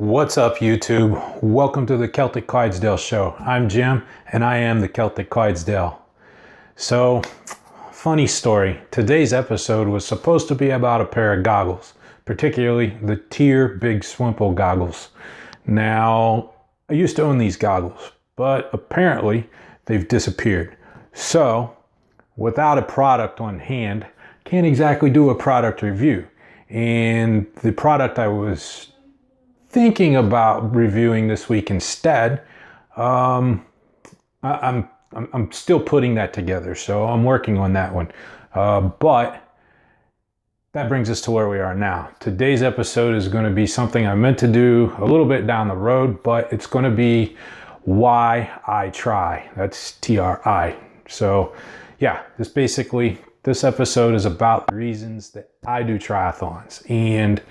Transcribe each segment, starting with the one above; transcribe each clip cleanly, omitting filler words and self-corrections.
What's up, YouTube? Welcome to the Celtic Clydesdale show. I'm Jim and I am the Celtic Clydesdale. So, funny story. Today's episode was supposed to be about a pair of goggles, particularly the Tier Big Swimple goggles. Now, I used to own these goggles, but apparently they've disappeared. So, without a product on hand, can't exactly do a product review. And the product I was thinking about reviewing this week instead, I'm still putting that together, so I'm working on that one. But that brings us to where we are now. Today's episode is going to be something I meant to do a little bit down the road, but it's going to be why I try. That's TRI. So yeah, this episode is about the reasons that I do triathlons. And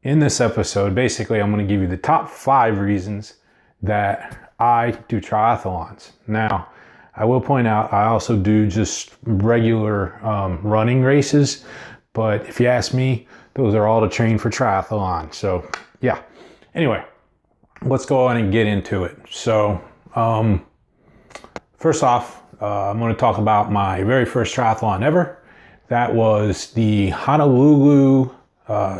in this episode, basically, I'm going to give you the top 5 reasons that I do triathlons. Now, I will point out, I also do just regular running races, but if you ask me, those are all to train for triathlon. So, yeah. Anyway, let's go on and get into it. So, first off, I'm going to talk about my very first triathlon ever. That was the Honolulu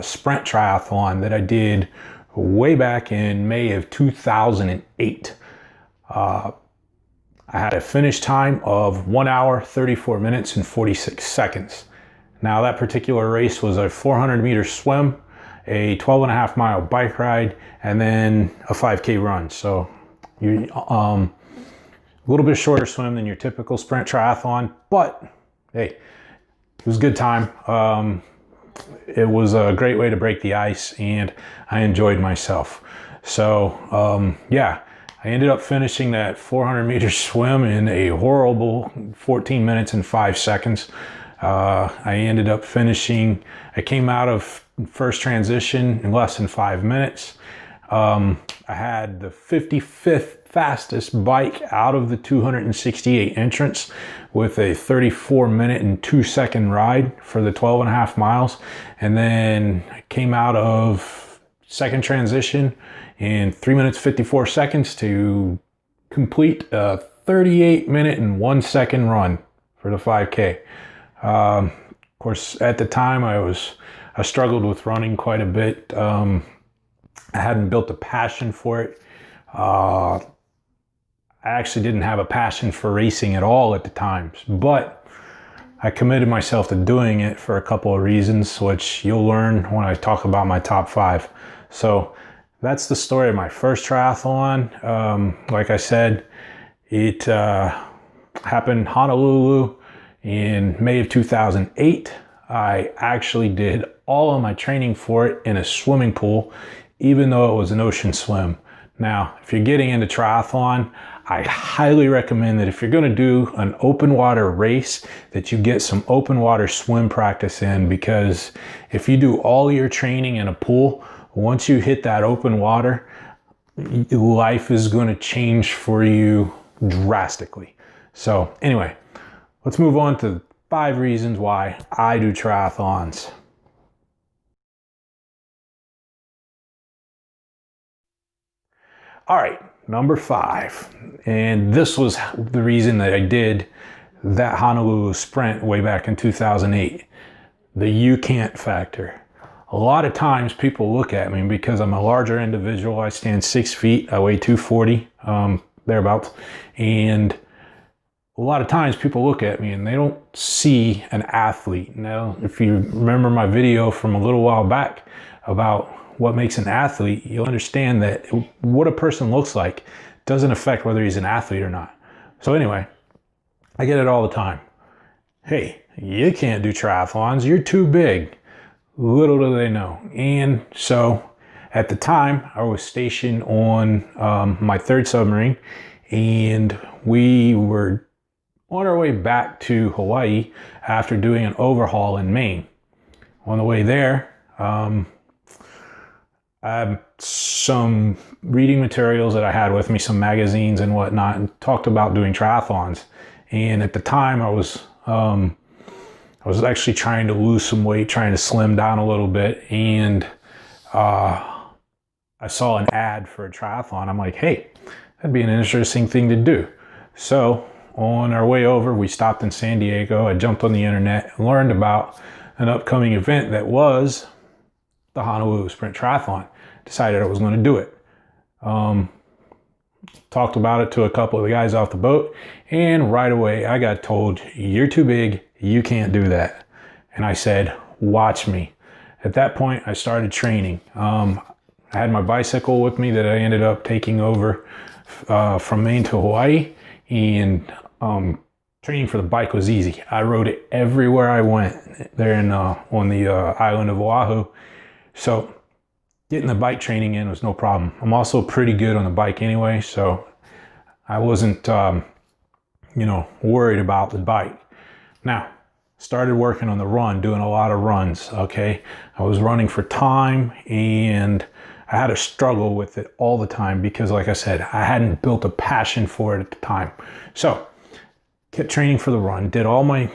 sprint triathlon that I did way back in May of 2008. I had a finish time of 1 hour, 34 minutes and 46 seconds. Now that particular race was a 400 meter swim, a 12.5 mile bike ride, and then a 5K run. So you a little bit shorter swim than your typical sprint triathlon, but hey, it was a good time. It was a great way to break the ice and I enjoyed myself. So yeah, I ended up finishing that 400 meter swim in a horrible 14 minutes and 5 seconds. I ended up finishing, I came out of first transition in less than 5 minutes. I had the 55th fastest bike out of the 268 entrants with a 34 minute and 2 second ride for the 12.5 miles. And then I came out of second transition in 3 minutes, 54 seconds to complete a 38 minute and 1 second run for the 5K. Of course, at the time I struggled with running quite a bit. I hadn't built a passion for it. I actually didn't have a passion for racing at all at the time, but I committed myself to doing it for a couple of reasons, which you'll learn when I talk about my top 5. So that's the story of my first triathlon. Like I said, it happened in Honolulu in May of 2008. I actually did all of my training for it in a swimming pool, even though it was an ocean swim. Now, if you're getting into triathlon, I highly recommend that if you're going to do an open water race, that you get some open water swim practice in, because if you do all your training in a pool, once you hit that open water, life is going to change for you drastically. So anyway, let's move on to 5 reasons why I do triathlons. All right, number 5, and this was the reason that I did that Honolulu sprint way back in 2008, the Cant Factor. A lot of times people look at me because I'm a larger individual. I stand 6 feet, I weigh 240, thereabouts, and a lot of times people look at me and they don't see an athlete. Now, if you remember my video from a little while back about what makes an athlete, you'll understand that what a person looks like doesn't affect whether he's an athlete or not. So anyway, I get it all the time. Hey, you can't do triathlons, you're too big. Little do they know. And so at the time, I was stationed on my 3rd submarine, and we were on our way back to Hawaii after doing an overhaul in Maine. On the way there, I had some reading materials that I had with me, some magazines and whatnot, and talked about doing triathlons. And at the time I was actually trying to lose some weight, trying to slim down a little bit. And I I saw an ad for a triathlon. I'm like, hey, that'd be an interesting thing to do. So on our way over, we stopped in San Diego. I jumped on the internet and learned about an upcoming event that was the Honolulu Sprint Triathlon. Decided I was going to do it. Talked about it to a couple of the guys off the boat, and right away I got told, you're too big, you can't do that. And I said, watch me. At that point, I started training. I had my bicycle with me that I ended up taking over from Maine to Hawaii, and training for the bike was easy. I rode it everywhere I went there on the island of Oahu. So getting the bike training in was no problem. I'm also pretty good on the bike anyway, so I wasn't, worried about the bike. Now, started working on the run, doing a lot of runs, okay? I was running for time, and I had to struggle with it all the time because, like I said, I hadn't built a passion for it at the time. So, kept training for the run, did all my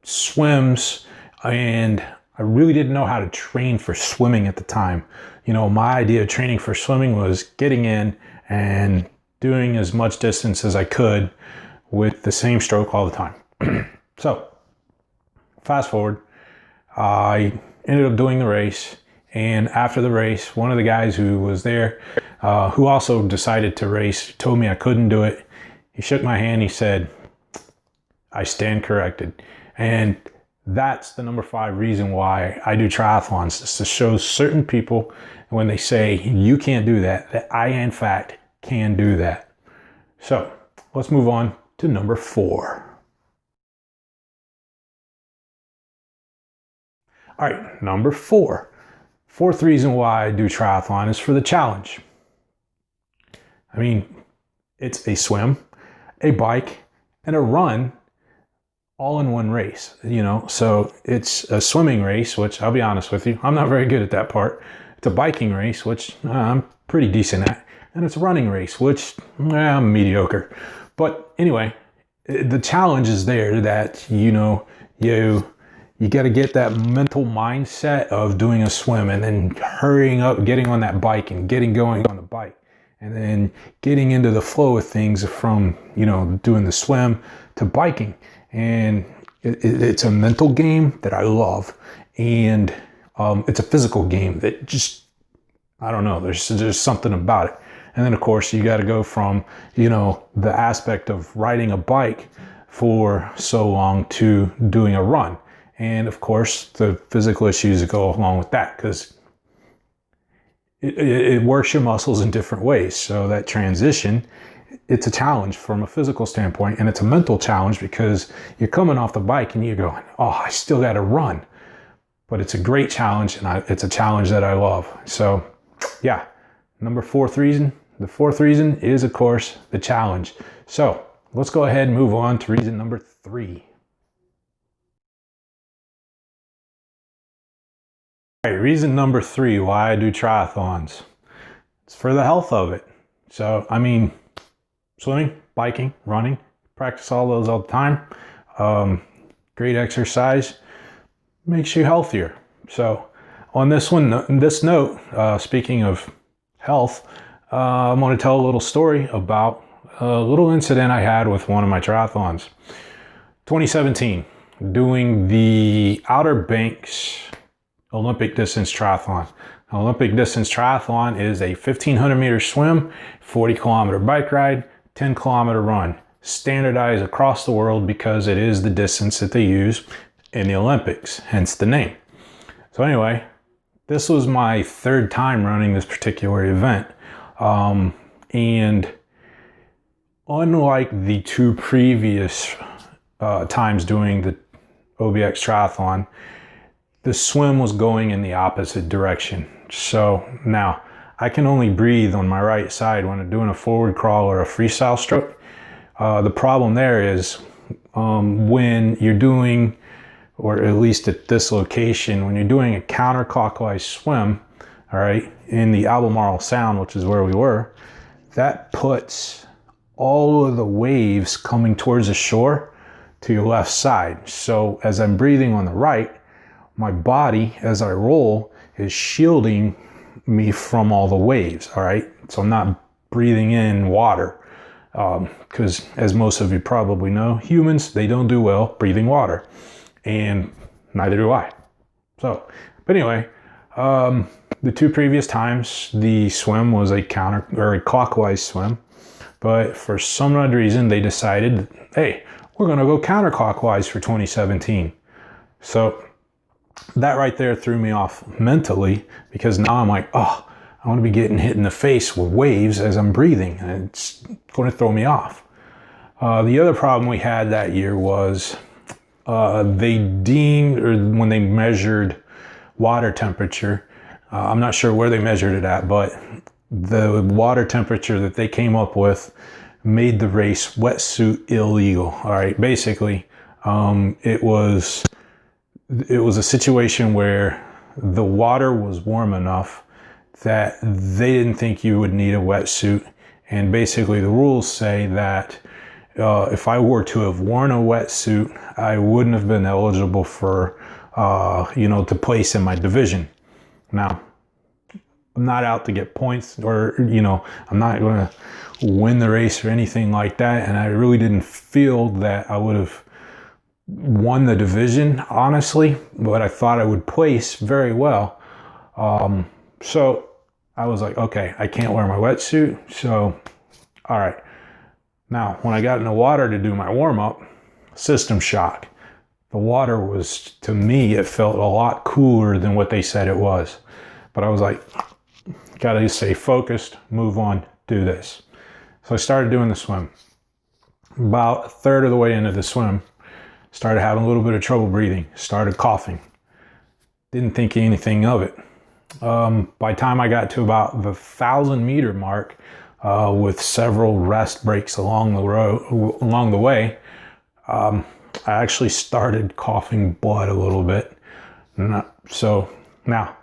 swims, and I really didn't know how to train for swimming at the time. My idea of training for swimming was getting in and doing as much distance as I could with the same stroke all the time. So, fast forward, I ended up doing the race. And after the race, one of the guys who was there, who also decided to race, told me I couldn't do it. He shook my hand. He said, I stand corrected. And that's the number 5 reason why I do triathlons, is to show certain people when they say you can't do that, that I in fact can do that. So let's move on to number 4. All right, number 4. Fourth reason why I do triathlon is for the challenge. I mean, it's a swim, a bike, and a run all in one race, so it's a swimming race, which I'll be honest with you, I'm not very good at that part. It's a biking race, which I'm pretty decent at, and it's a running race, which I'm mediocre. But anyway, the challenge is there that, you got to get that mental mindset of doing a swim and then hurrying up, getting on that bike and getting going on the bike, and then getting into the flow of things from, doing the swim to biking. And it's a mental game that I love, and it's a physical game that just, I don't know, there's something about it. And then of course you got to go from, the aspect of riding a bike for so long to doing a run. And of course the physical issues that go along with that, because it works your muscles in different ways. So that transition, it's a challenge from a physical standpoint, and it's a mental challenge because you're coming off the bike and you're going, oh, I still got to run. But it's a great challenge, and it's a challenge that I love. So yeah, the fourth reason is, of course, the challenge. So let's go ahead and move on to reason number 3. All right, reason number 3 why I do triathlons. It's for the health of it. So, I mean, swimming, biking, running, practice all those all the time. Great exercise, makes you healthier. So on this note, speaking of health, I'm going to tell a little story about a little incident I had with one of my triathlons. 2017, doing the Outer Banks Olympic distance triathlon. Olympic distance triathlon is a 1,500 meter swim, 40 kilometer bike ride, 10 kilometer run, standardized across the world because it is the distance that they use in the Olympics, hence the name. So anyway, this was my 3rd time running this particular event. And unlike the 2 previous times doing the OBX triathlon, the swim was going in the opposite direction. So now I can only breathe on my right side when I'm doing a forward crawl or a freestyle stroke. The problem there is when you're doing, or at least at this location, when you're doing a counterclockwise swim, all right, in the Albemarle Sound, which is where we were, that puts all of the waves coming towards the shore to your left side. So as I'm breathing on the right, my body, as I roll, is shielding me from all the waves, all right? So I'm not breathing in water, because as most of you probably know, humans, they don't do well breathing water, and neither do I. So, but anyway, the 2 previous times, the swim was a clockwise swim, but for some odd reason, they decided, hey, we're going to go counterclockwise for 2017. So that right there threw me off mentally, because now I'm like, oh, I want to be getting hit in the face with waves as I'm breathing, and it's going to throw me off. The other problem we had that year was they deemed, or when they measured water temperature, I'm not sure where they measured it at, but the water temperature that they came up with made the race wetsuit illegal. All right, basically, it was a situation where the water was warm enough that they didn't think you would need a wetsuit, and basically the rules say that if I were to have worn a wetsuit, I wouldn't have been eligible for to place in my division. Now, I'm not out to get points, or I'm not going to win the race or anything like that, and I really didn't feel that I would have won the division, honestly, but I thought I would place very well. So I was like, okay, I can't wear my wetsuit, so all right. Now, when I got in the water to do my warm-up, system shock. The water was, to me, it felt a lot cooler than what they said it was. But I was like, gotta stay focused, move on, do this. So I started doing the swim. About a third of the way into the swim, started having a little bit of trouble breathing, started coughing. Didn't think anything of it. By the time I got to about the 1,000-meter mark, with several rest breaks along the way, I actually started coughing blood a little bit. So now,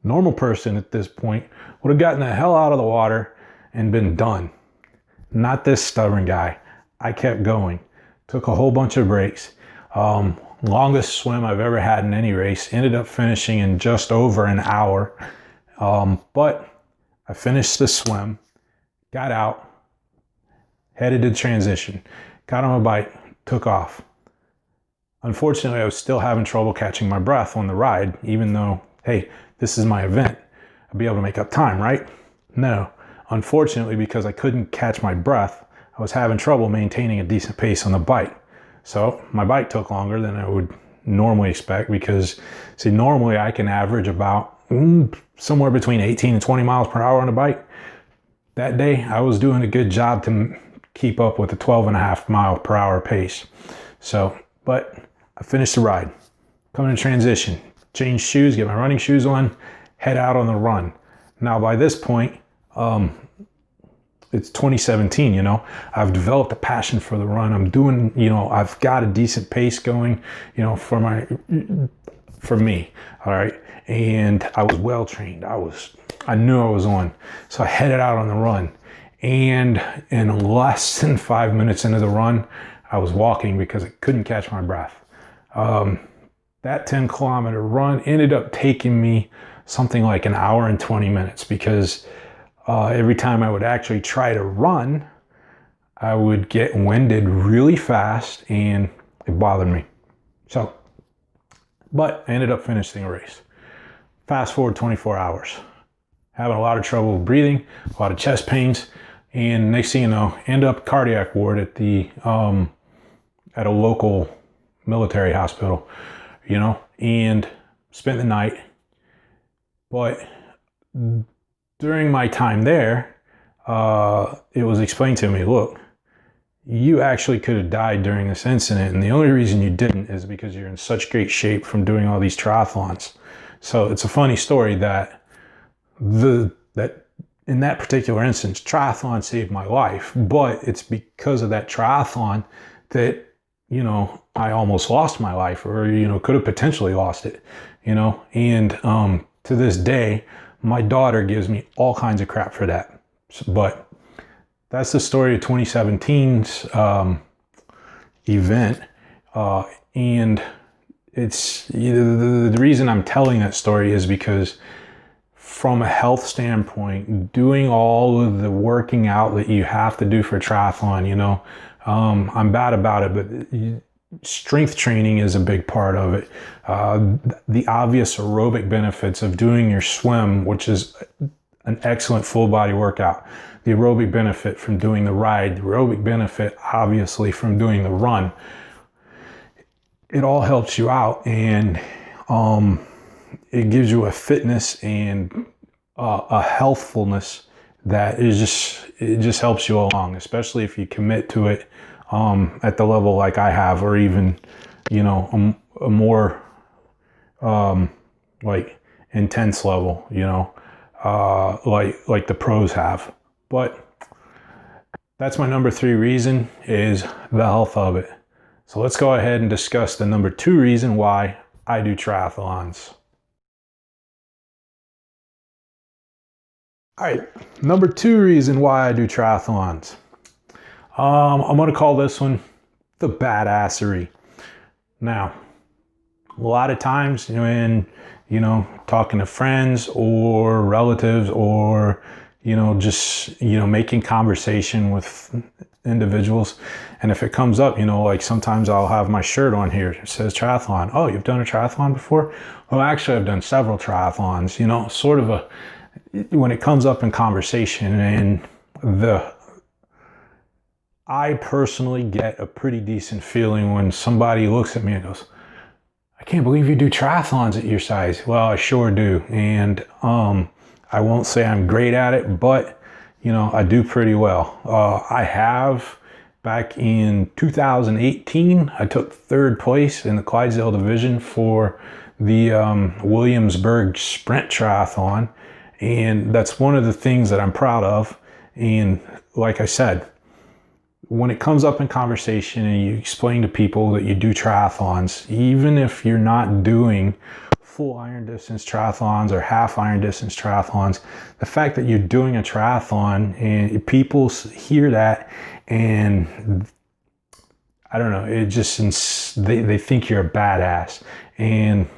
normal person at this point would have gotten the hell out of the water and been done. Not this stubborn guy. I kept going. Took a whole bunch of breaks. Longest swim I've ever had in any race. Ended up finishing in just over an hour. But I finished the swim, got out, headed to transition, got on my bike, took off. Unfortunately, I was still having trouble catching my breath on the ride, even though, hey, this is my event. I'll be able to make up time, right? No. Unfortunately, because I couldn't catch my breath, I was having trouble maintaining a decent pace on the bike. So my bike took longer than I would normally expect, because, see, normally I can average about somewhere between 18 and 20 miles per hour on a bike. That day, I was doing a good job to keep up with a 12.5 mile per hour pace. So, but I finished the ride, coming to transition, change shoes, get my running shoes on, head out on the run. Now, by this point, it's 2017, I've developed a passion for the run. I'm doing, I've got a decent pace going, for me, all right? And I was well trained. I knew I was on. So I headed out on the run. And in less than 5 minutes into the run, I was walking because I couldn't catch my breath. That 10-kilometer run ended up taking me something like an hour and 20 minutes, because every time I would actually try to run, I would get winded really fast, and it bothered me. So, but I ended up finishing the race. Fast forward 24 hours. Having a lot of trouble breathing, a lot of chest pains, and next thing you know, end up cardiac ward at at a local military hospital, and spent the night. But during my time there, it was explained to me, look, you actually could have died during this incident, and the only reason you didn't is because you're in such great shape from doing all these triathlons. So it's a funny story that in that particular instance, triathlon saved my life, but it's because of that triathlon that, I almost lost my life, or, could have potentially lost it, and to this day, my daughter gives me all kinds of crap for that. But that's the story of 2017's event. And it's the reason I'm telling that story is because from a health standpoint, doing all of the working out that you have to do for triathlon, you know, I'm bad about it, but strength training is a big part of it. The obvious aerobic benefits of doing your swim, which is an excellent full body workout. The aerobic benefit from doing the ride, the aerobic benefit obviously from doing the run. It all helps you out, and it gives you a fitness and a healthfulness that it just helps you along, especially if you commit to it at the level like I have, or even, you know, a more like intense level, you know, like the pros have. But that's my number 3 reason, is the health of it. So let's go ahead and discuss the number 2 reason why I do triathlons. All right, number 2 reason why I do triathlons. I'm going to call this one the badassery. Now, a lot of times when, you know, talking to friends or relatives, or, you know, just, you know, making conversation with individuals, and if it comes up, you know, like sometimes I'll have my shirt on here, it says triathlon. Oh, you've done a triathlon before? Well, actually I've done several triathlons, you know, sort of when it comes up in conversation. And I personally get a pretty decent feeling when somebody looks at me and goes, I can't believe you do triathlons at your size. Well, I sure do. And I won't say I'm great at it, but, you know, I do pretty well. I have, back in 2018, I took 3rd place in the Clydesdale division for the Williamsburg Sprint Triathlon. And that's one of the things that I'm proud of. And like I said, when it comes up in conversation and you explain to people that you do triathlons, even if you're not doing full iron distance triathlons or half iron distance triathlons, the fact that you're doing a triathlon, and people hear that, and I don't know, it just, they think you're a badass. And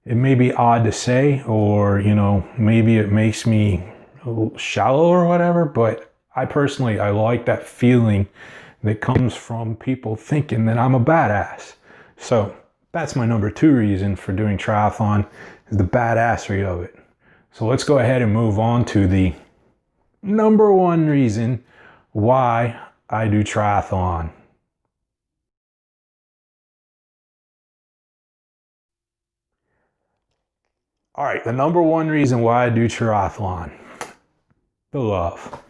it may be odd to say, or, you know, maybe it makes me a little shallow or whatever, but I personally, I like that feeling that comes from people thinking that I'm a badass. So that's my number 2 reason for doing triathlon, is the badassery of it. So let's go ahead and move on to the number 1 reason why I do triathlon. All right, the number 1 reason why I do triathlon, the love.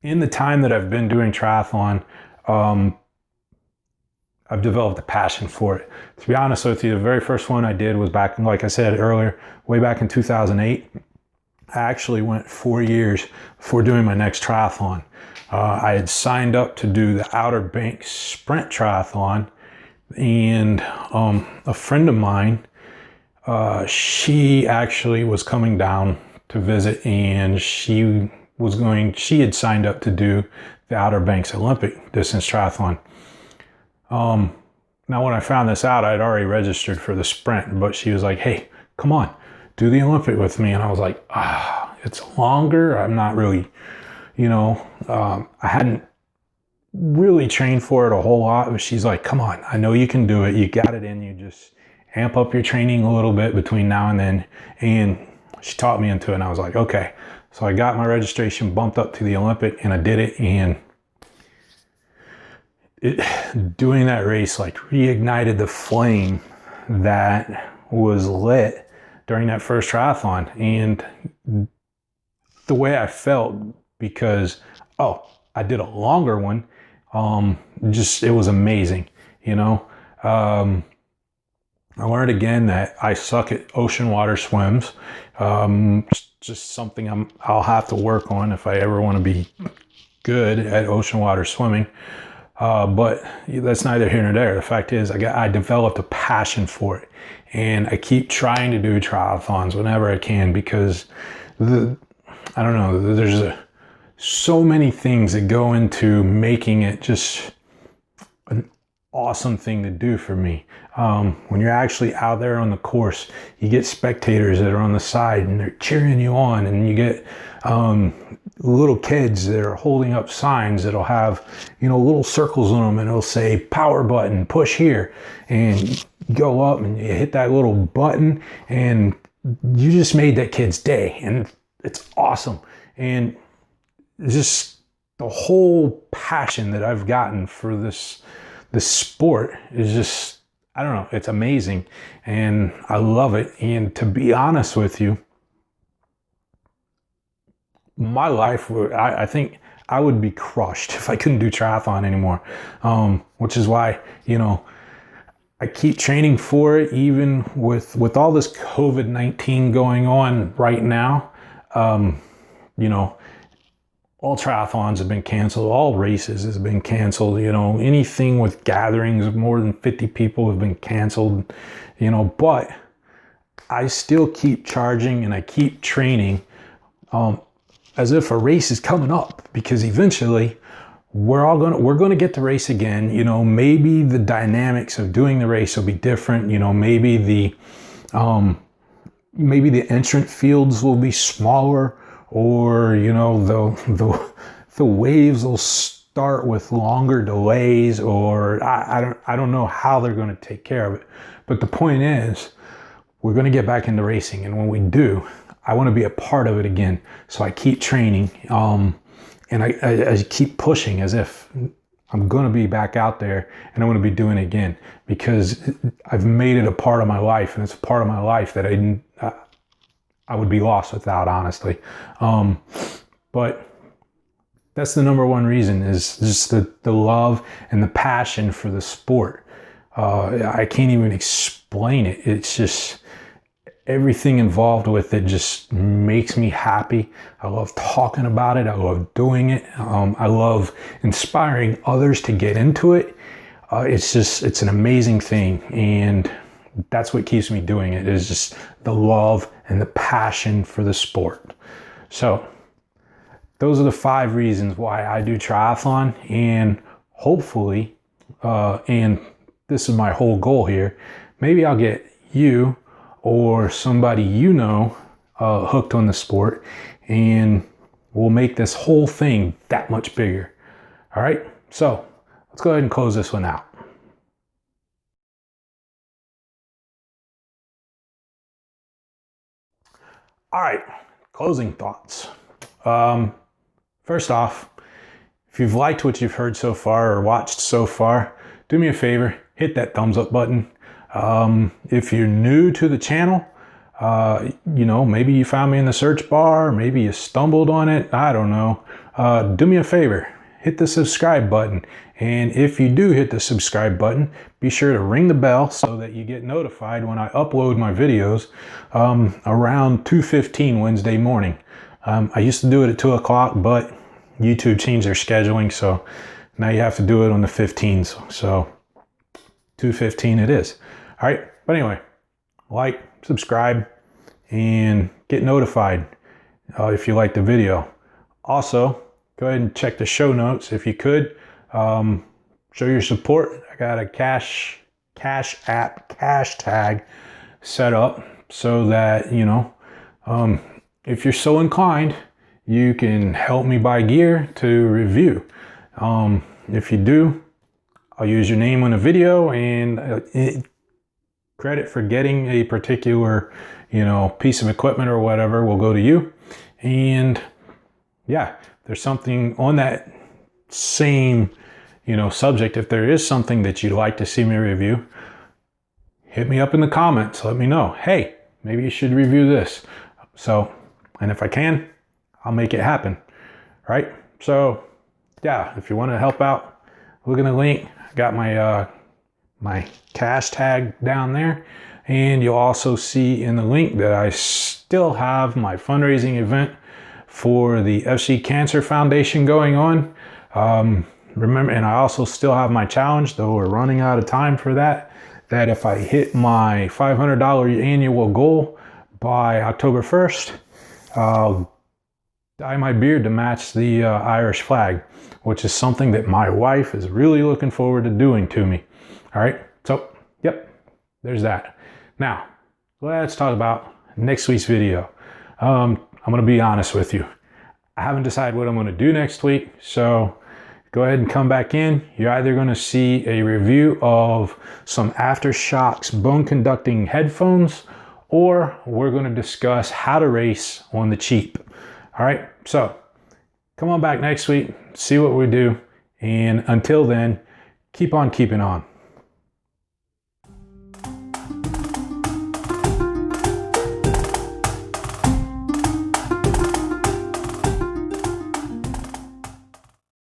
In the time that I've been doing triathlon, I've developed a passion for it. To be honest with you, the very first one I did was back, like I said earlier, way back in 2008. I actually went 4 years before doing my next triathlon. I had signed up to do the Outer Banks Sprint Triathlon, and a friend of mine, she actually was coming down to visit, and she had signed up to do the Outer Banks Olympic distance triathlon. Now when I found this out, I'd already registered for the sprint, but she was like, hey, come on, do the Olympic with me. And I was like, it's longer. I'm not really, you know, I hadn't really trained for it a whole lot, but she's like, come on, I know you can do it. You got it in you. Just amp up your training a little bit between now and then. And she taught me into it, and I was like, okay. So I got my registration bumped up to the Olympic, and I did it. And doing that race like reignited the flame that was lit during that first triathlon. And the way I felt, because, I did a longer one, it was amazing, you know. I learned again that I suck at ocean water swims. Just something I'll have to work on if I ever want to be good at ocean water swimming. But that's neither here nor there. The fact is, I developed a passion for it, and I keep trying to do triathlons whenever I can, because I don't know, there's so many things that go into making it just awesome thing to do for me. When you're actually out there on the course, you get spectators that are on the side and they're cheering you on, and you get little kids that are holding up signs that'll have, you know, little circles on them, and it'll say power button, push here, and you go up and you hit that little button and you just made that kid's day, and it's awesome. And just the whole passion that I've gotten for this sport is just, I don't know, it's amazing, and I love it. And to be honest with you, my life, I think I would be crushed if I couldn't do triathlon anymore, which is why, you know, I keep training for it, even with all this COVID-19 going on right now. You know, all triathlons have been canceled. All races has been canceled. You know, anything with gatherings of more than 50 people have been canceled, you know, but I still keep charging and I keep training as if a race is coming up, because eventually we're going to get the race again. You know, maybe the dynamics of doing the race will be different. You know, maybe the entrant fields will be smaller, or, you know, the waves will start with longer delays, or I don't know how they're going to take care of it. But the point is, we're going to get back into racing, and when we do, I want to be a part of it again. So I keep training, and I keep pushing as if I'm going to be back out there and I'm going to be doing it again, because I've made it a part of my life, and it's a part of my life that I would be lost without, honestly. But that's the number one reason, is just the love and the passion for the sport. I can't even explain it. It's just, everything involved with it just makes me happy. I love talking about it. I love doing it. I love inspiring others to get into it. It's an amazing thing. And that's what keeps me doing it, is just the love and the passion for the sport. So those are the 5 reasons why I do triathlon. And hopefully, and this is my whole goal here, maybe I'll get you or somebody you know hooked on the sport, and we'll make this whole thing that much bigger. All right, so let's go ahead and close this one out. All right, closing thoughts. First off, if you've liked what you've heard so far or watched so far, do me a favor, hit that thumbs up button. If you're new to the channel, you know, maybe you found me in the search bar, maybe you stumbled on it, I don't know. Do me a favor, hit the subscribe button. And if you do hit the subscribe button, be sure to ring the bell so that you get notified when I upload my videos around 2:15 Wednesday morning. I used to do it at 2 o'clock, but YouTube changed their scheduling, so now you have to do it on the 15th. So 2:15 it is. All right, but anyway, like, subscribe, and get notified if you like the video. Also, go ahead and check the show notes if you could. Show your support. I got a cash app cash tag set up so that, you know, if you're so inclined, you can help me buy gear to review. If you do, I'll use your name on a video, and credit for getting a particular, you know, piece of equipment or whatever will go to you. And yeah, there's something on that same, you know, subject. If there is something that you'd like to see me review, hit me up in the comments. Let me know. Hey, maybe you should review this. So, and if I can, I'll make it happen. Right? So yeah, if you want to help out, look in the link. I got my my cash tag down there, and you'll also see in the link that I still have my fundraising event for the FC Cancer Foundation going on. Remember, and I also still have my challenge, though we're running out of time for that, that if I hit my $500 annual goal by October 1st, I'll dye my beard to match the Irish flag, which is something that my wife is really looking forward to doing to me. All right, so yep, there's that. Now, let's talk about next week's video. I'm gonna be honest with you. I haven't decided what I'm gonna do next week, so go ahead and come back in. You're either gonna see a review of some Aftershokz bone conducting headphones, or we're gonna discuss how to race on the cheap. All right, so come on back next week, see what we do, and until then, keep on keeping on.